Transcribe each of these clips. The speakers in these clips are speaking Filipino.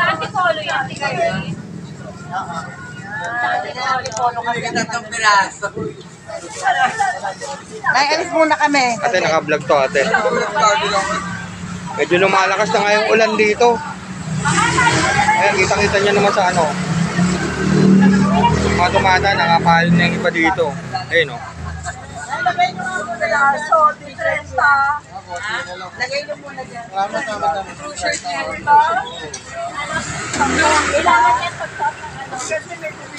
Ate Polo yan, ate kayo. Ay, alis muna kami. Ate, naka-vlog to ate. Medyo lumalakas na nga yung ulan dito. Ayan, kitang-kita nyo naman sa ano. Mga tumata, nakapalin na yung iba dito. Ayun o. Lagay nyo nga muna yan. So, difference ha. Lagay nyo muna dyan. T-shirt nyo ito. Kailangan yan pagtap ng ano.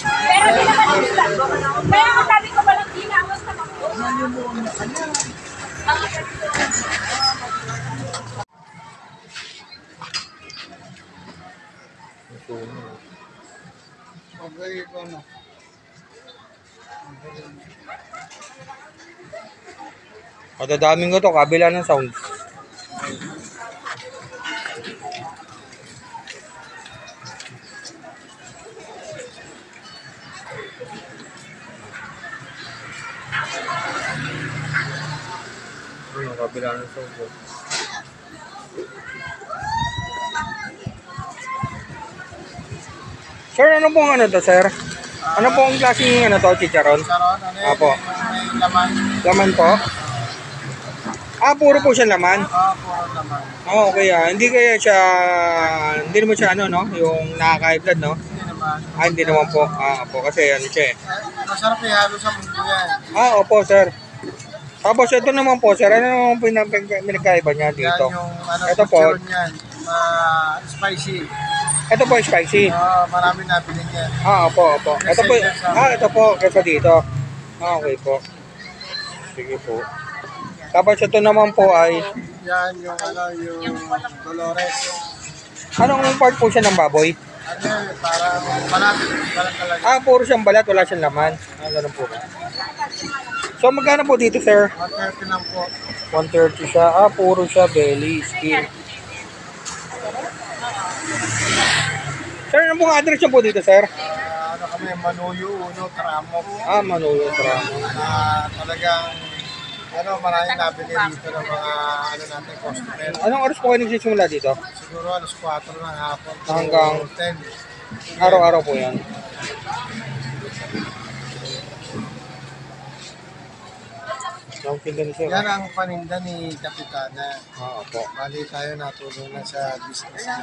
Pero di naman sila. Pero masabi ko ba lang di na ako sa mga. Matadaming ko to, kabila ng sound. Ayun, kabila ng sound. Sir, ano pong ano to, sir? Ano pong klaseng ano to, chicharon? Charon, ano yun? Apo. May laman. Laman po? Ah, puro po siya laman? Puro laman. Oh, okay ah. Hindi kaya siya, hindi naman siya ano, no? Yung nakaka-high blood, no? Hindi naman. Ah, hindi naman po. Ah, po. Kasi ano siya eh. Masarap eh, halo sa mundo yan. Ah, opo, sir. Tapos ito naman po, sir. Ano naman po yung pinagkaiba niya dito? Yan yung ano, Ito po. chicharon yan. Spicy. Ito po, spicy. Marami nabili niyan. Ah, opo, opo. Ito po, ito po, kesa dito. Ah, okay po. Sige po. Tapos ito naman po ay, Yan yung ano, yung Dolores. anong part po siya ng baboy? Ano yun, parang balat talaga. Ah, puro siyang balat, wala siyang laman. Ah, ganun po ba? So, magkano po dito, sir? 130 lang po. 130 siya. Ah, puro siya belly, skin. Sir, ano pong address niyo po dito, sir? Ano kami, Manuyo, Uno, Tramo. Ah, Manolo Tramo. Talagang, ano, maraming nabili dito ng mga, ano natin, customer. Anong oras po kayo nagsisimula dito? Siguro alas 4 ng hapon. Hanggang 10. araw-araw po yan. Ang tinda ni sir. Yan ang paninda ni Kapitana. Ah, opo. Bali tayo natulong na sa business niya.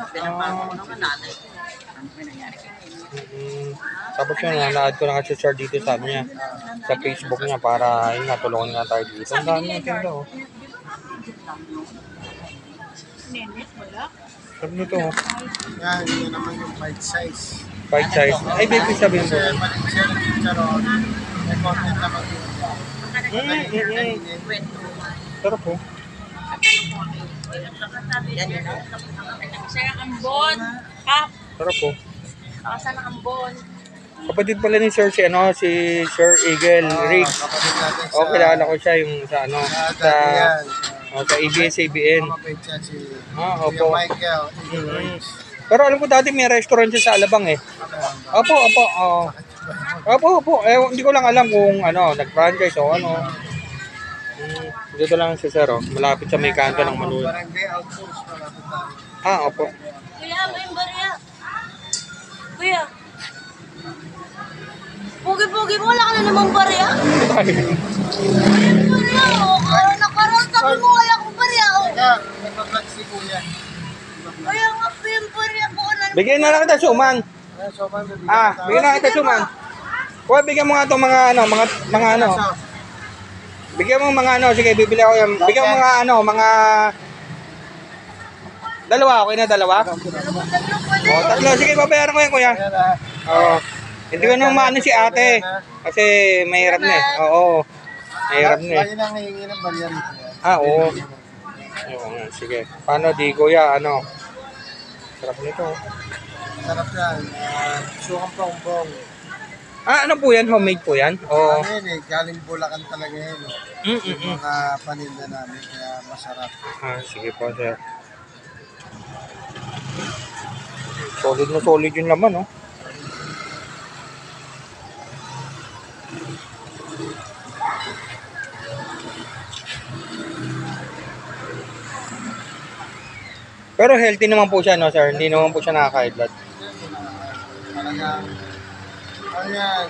Tapos yun, na-add ko na kasi sir dito sa niya. Sa Facebook niya para yun, natulungan nga tayo dito. Ang dami ng tinda, oh. Sabi nito, oh. Yan, yun naman yung bite size. Bite size. Ay, baby sabihin Kasi mo. maliit siya ng chicharon, may content naman yun. Sarap po. Sa ambon. Kap. Sarap po. Sa ambon. Kapatid pala ni Sir si ano, si Sir Eagle Riggs. Kapatid natin sa... O, kilala ko siya yung sa ano, sa yan. sa ABS-CBN. Kapatid siya si Ah, Kuya opo. Michael. Pero alam ko dati may restaurant siya sa Alabang eh. Opo, opo. Opo, opo. Eh, hindi ko lang alam kung ano, nag-franchise o ano. Dito lang si Sir, oh. Malapit sa may kanto ng Manula. Barangay Outpost. Malapit tayo. Ah, opo. Kuya, may barya. Kuya. Pugi-pugi mo, wala ka na namang barya. Barya, oh. Nakarang sabi mo, wala akong barya, oh. Kaya, nagpa-vlog si Kuya. Kaya nga po yung barya ko na. Bigyan na lang kita suman. Ayan, so, man, bibigyan Ah, tayo. bigyan na kita suman. Kuya, bigyan mo nga itong mga ano, mga ano. Bigyan mo mga ano, sige, bibili ako yan. Bigyan mo mga ano, mga... Dalawa, okay na dalawa? O, tatlo. Sige, babayaran ko yan, kuya. Ayan, ah. Oo. Hindi ko nang maano si ate. Kasi mahirap na eh. Oo. Mahirap na eh. Lagi nang hihingi ng barya rito. Ah, oo. Oo nga, sige. Paano di kuya, ano? Sarap nito. Sarap yan. Sukang pong-pong. Ah, ano po yan? Homemade po yan? Oo. Ano yun eh, galing Bulacan talaga yun. Yung mga paninda namin, kaya masarap. Ah, sige po, sir. Solid na solid yung laman, oh. Pero healthy naman po siya, no, sir? Hindi naman po siya nakaka-high blood. Talagang, ano yan,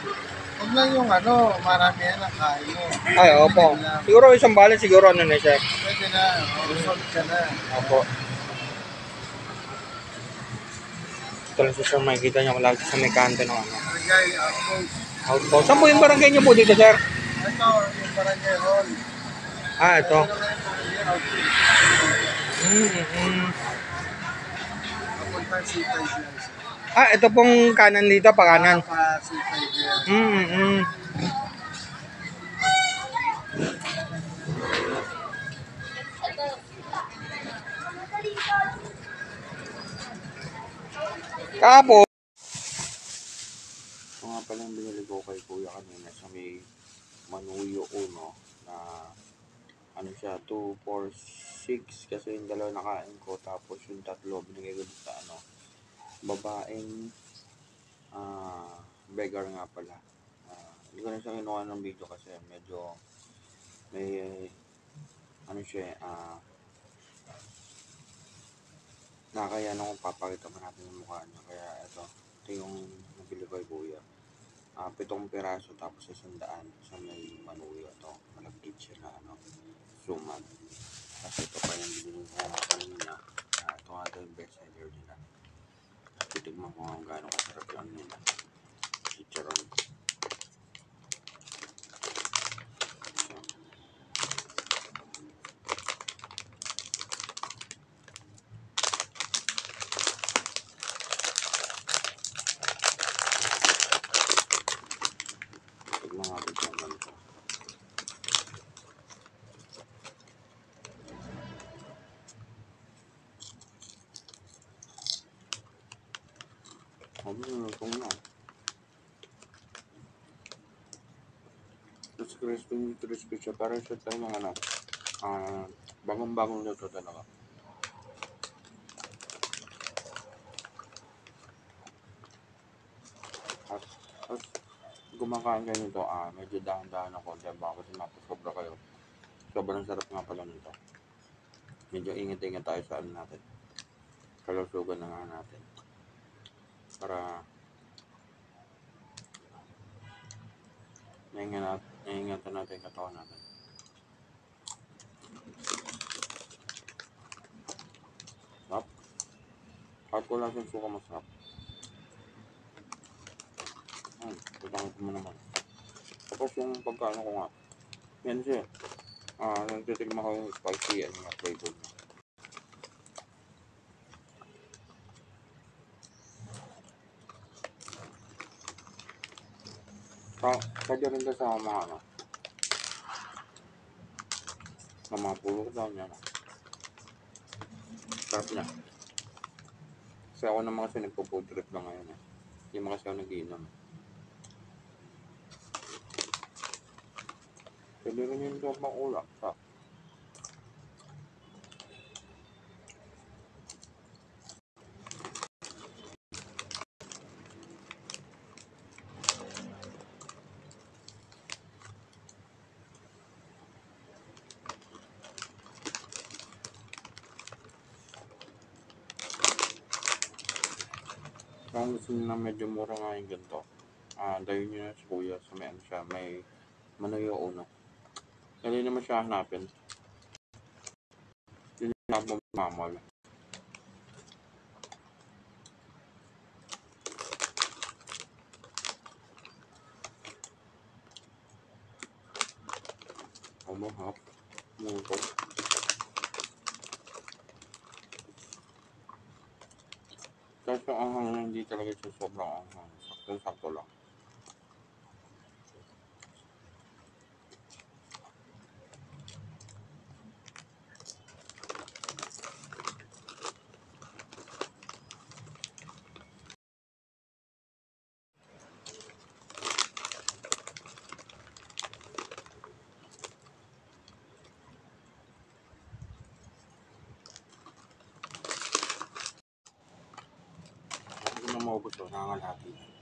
huwag lang yung ano, marami yan ang kain mo. Ay, opo. Siguro isang balance, siguro ano na siya. Pwede na, solve ka na. Opo. Ito lang siya, sir. Makikita niyo lagi sa may kanto ng ano. Barangay, outpost. Outpost. Saan po yung barangay niyo po dito, sir? Ito, yung barangay hall. Ah, ito. Ito naman yung outpost. Papunta C5 yan. Ah, ito pong kanan dito, pa kanan. Pa C5 yan. Kapo. Ito nga palang binili ko kay kuya kanina sa may Manuyo Uno na ano siya, 2, 4, 6 kasi yung dalawa nakain ko tapos yung tatlo binigay ko sa ano, babaeng beggar nga pala. Hindi ko na siya kinuha ng video kasi medyo may ano siya nakakaya na kung papakita mo natin yung mukha niya. Kaya ito yung nabili ko kay kuya. 7 piraso tapos 100 sa may Manuyo. Ito malagkit siya na ano, suman. Kasi ito pa yung binili ko kanina. Ito nga ito yung best seller nila. Titigman ko kung gaano kasarap lang nila. Chicharon. Tignan natin kung ano ito. Lutong na. Tapos crispy siya. Parang siya tayo ng ano, bagong-bagong luto talaga. Tapos gumakain kayo nito, medyo dahan-dahan ako. Diba? Kasi mapasobra kayo. Sobrang sarap nga pala nito. Medyo ingat-ingat tayo sa ano natin. Kalusugan na nga natin. Para naingatan natin yung katawan natin. Sarap. Kahit wala siyang suka, masarap. Tutangin ko mo naman. Tapos yung pagkaano ko nga, yan siya. Nagtitigma ko yung spicy and yung flavor niya. Pwede rin ka sa mga ano, sa mga pulo ko daw niya. Sarap niya. Kasi ako naman kasi nagpo-food trip lang ngayon eh. Hindi mo kasi ako nag-iinom. Pwede rin yung ito pang ulap. Sarap. Kung gusto nyo na medyo mura nga yung ganito, dayo nyo na si kuya sa may ano siya, may Manuyo Uno. Dali naman siya hanapin. Yun yung hanap mo mamol. Hap. Muto. Tapos yung anghang hindi talaga siya sobrang anghang. Sakto lang. Hindi na maubos o, nangangalati.